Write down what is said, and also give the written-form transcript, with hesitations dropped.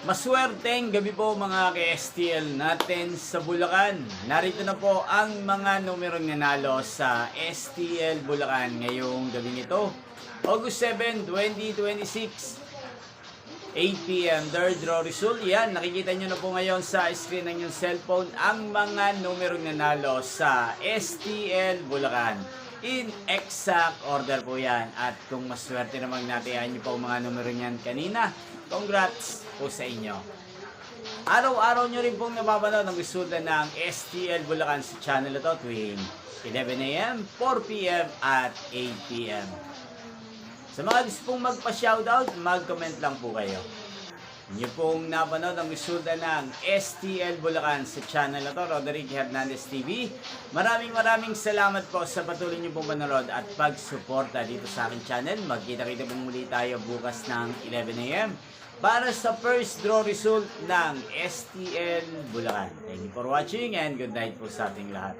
Maswerteng gabi po mga ka-STL natin sa Bulacan. Narito na po ang mga numerong nanalo sa STL Bulacan ngayong gabi nito. August 7, 2026, 8 p.m. Third draw result. Yan, nakikita nyo na po ngayon sa screen ng yung cellphone ang mga numerong nanalo sa STL Bulacan. In exact order po yan. At kung maswerte namang natiyan nyo po mga numero niyan kanina, congrats po sa inyo. Araw-araw nyo rin pong napapanood ang resulta ng STL Bulacan sa channel na to tuwing 11 a.m., 4 p.m. at 8 p.m. Sa mga gusto pong magpa-shoutout, mag-comment lang po kayo. Inyo pong napanood ang resulta ng STL Bulacan sa channel na to, Roderick Hernandez TV. Maraming salamat po sa patuloy niyo pong panonood at pagsuporta dito sa aking channel. Magkita-kita po muli tayo bukas ng 11 a.m. para sa first draw result ng STL Bulacan. Thank you for watching and good night po sa ating lahat.